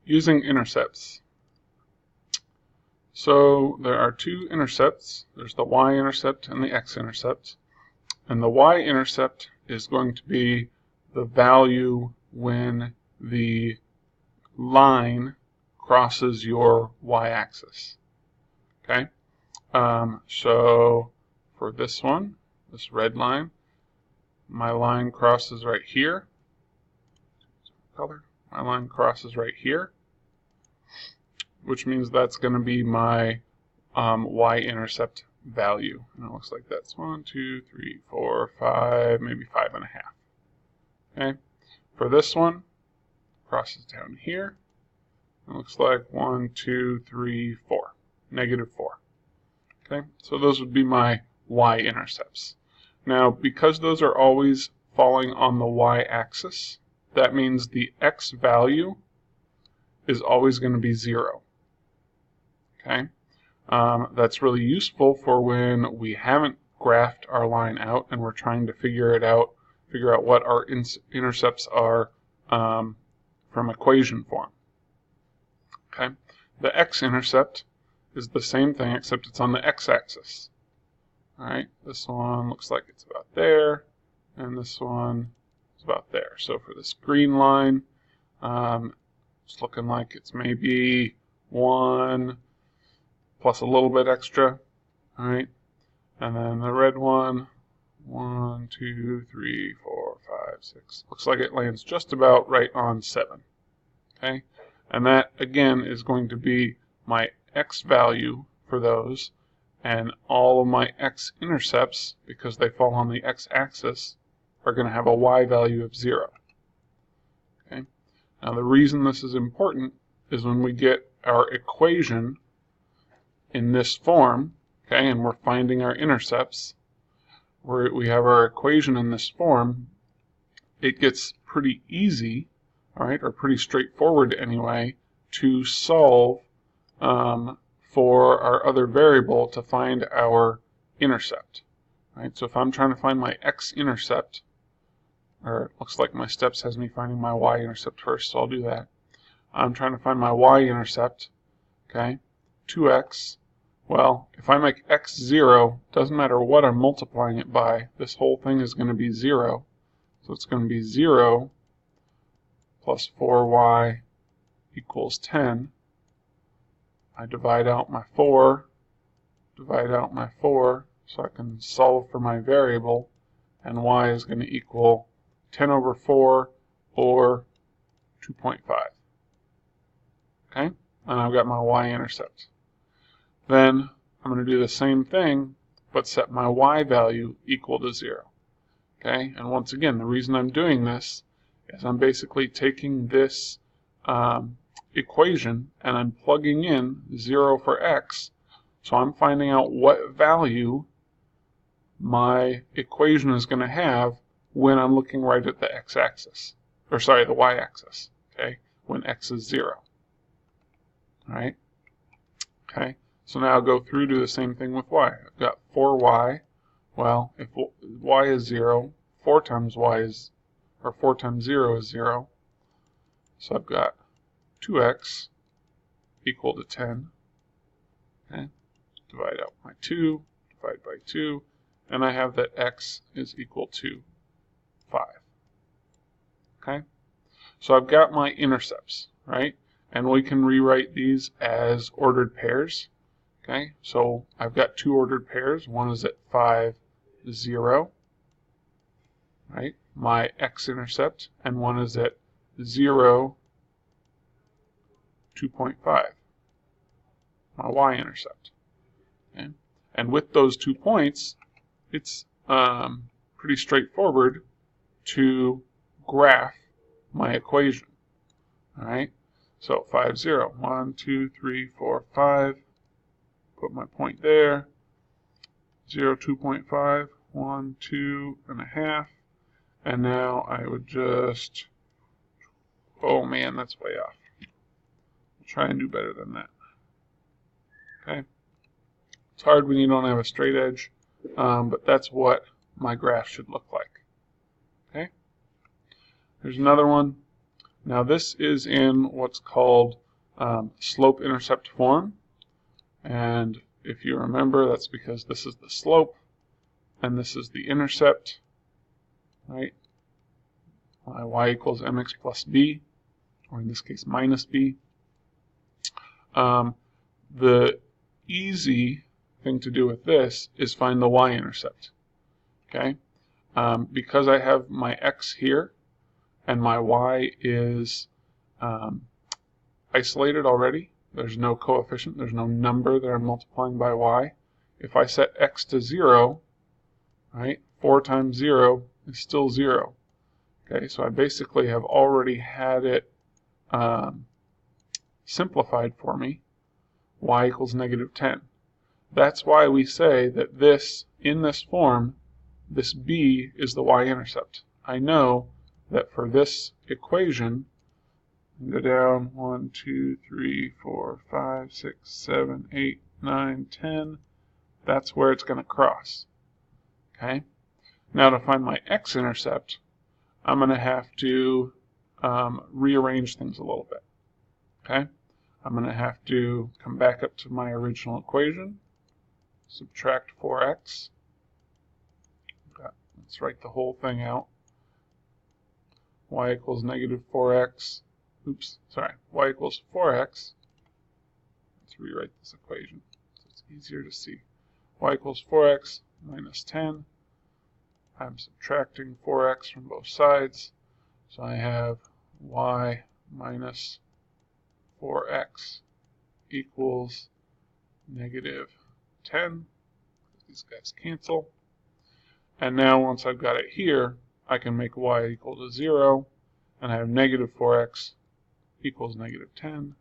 Using intercepts. So there are two intercepts. There's the y-intercept and the x-intercept. And the y-intercept is going to be the value when the line crosses your y-axis. Okay? So for this one, this red line, my line crosses right here. My line crosses right here, which means that's going to be my y-intercept value. And it looks like that's 1, 2, 3, 4, 5, maybe 5.5. Okay. For this one, crosses down here. It looks like 1, 2, 3, 4, -4. Okay. So those would be my y-intercepts. Now, because those are always falling on the y-axis, that means the x value is always going to be 0. Okay, that's really useful for when we haven't graphed our line out and we're trying to figure out what our intercepts are from equation form. Okay, the x-intercept is the same thing except it's on the x-axis. All right, this one looks like it's about there, and this one is about there. So for this green line, it's looking like it's maybe 1 plus a little bit extra. All right, and then the red one, 1, 2, 3, 4, 5, 6. Looks like it lands just about right on 7. Okay, and that again is going to be my x value for those, and all of my x-intercepts, because they fall on the x-axis, are going to have a y value of 0. Okay. Now the reason this is important is when we get our equation in this form, okay, and we're finding our intercepts, we have our equation in this form, it gets pretty easy, all right, or pretty straightforward anyway, to solve for our other variable to find our intercept. Right? So if I'm trying to find my x-intercept, or it looks like my steps has me finding my y-intercept first, so I'll do that. I'm trying to find my y-intercept, okay, 2x. Well, if I make x 0, doesn't matter what I'm multiplying it by, this whole thing is going to be 0. So it's going to be 0 plus 4y equals 10. I divide out my 4, so I can solve for my variable, and y is going to equal 10 over 4 or 2.5. Okay, and I've got my y-intercept. Then I'm going to do the same thing, but set my y value equal to 0. Okay, and once again, the reason I'm doing this is I'm basically taking this equation and I'm plugging in 0 for x, so I'm finding out what value my equation is going to have when I'm looking right at the x-axis, or sorry, the y-axis, okay, when x is 0. All right, okay, so now I'll go through to the same thing with y. I've got 4y. Well, if y is 0, 4 times y is, or 4 times 0 is 0, so I've got 2x equal to 10. Okay, divide out my 2, divide by 2, and I have that x is equal to 5. Okay, so I've got my intercepts, right? And we can rewrite these as ordered pairs. Okay, so I've got two ordered pairs. One is at 5, 0, right? My x-intercept, and one is at 0, 2.5, my y-intercept. Okay? And with those 2 points, it's pretty straightforward to graph my equation. All right, so 5, 0, 1, 2, 3, 4, 5. Put my point there. 0, 2.5, 1, 2.5, and now I would just, oh man, that's way off. I'll try and do better than that. Okay, it's hard when you don't have a straight edge, but that's what my graph should look like. Okay, there's another one. Now this is in what's called slope-intercept form, and if you remember, that's because this is the slope and this is the intercept, right? Y equals mx plus b, or in this case minus b. The easy thing to do with this is find the y-intercept. Okay, because I have my x here and my y is isolated already. There's no coefficient, there's no number that I'm multiplying by y. If I set x to 0, right, 4 times 0 is still 0. Okay, so I basically have already had it simplified for me. Y equals negative 10. That's why we say that this, in this form, this b is the y-intercept. I know that for this equation, go down 1, 2, 3, 4, 5, 6, 7, 8, 9, 10. That's where it's going to cross. Okay. Now to find my x-intercept, I'm going to have to rearrange things a little bit. Okay. I'm going to have to come back up to my original equation, subtract 4x. Okay. Let's write the whole thing out. Y equals negative 4x. Oops, sorry. Y equals 4x. Let's rewrite this equation so it's easier to see. Y equals 4x minus 10. I'm subtracting 4x from both sides. So I have y minus 4x equals negative 10. These guys cancel. And now once I've got it here, I can make y equal to 0. And I have negative 4x equals negative 10.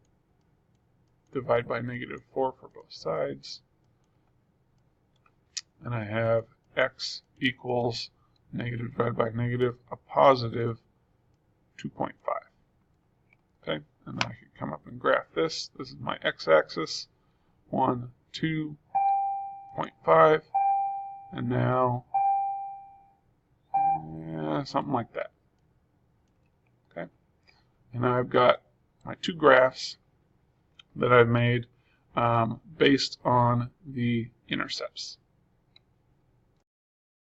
Divide by negative 4 for both sides. And I have x equals negative divided by negative, a positive 2.5. Okay, and then I can come up and graph this. This is my x-axis, 1, 2.5, and now something like that. Okay, and now I've got my two graphs that I've made based on the intercepts.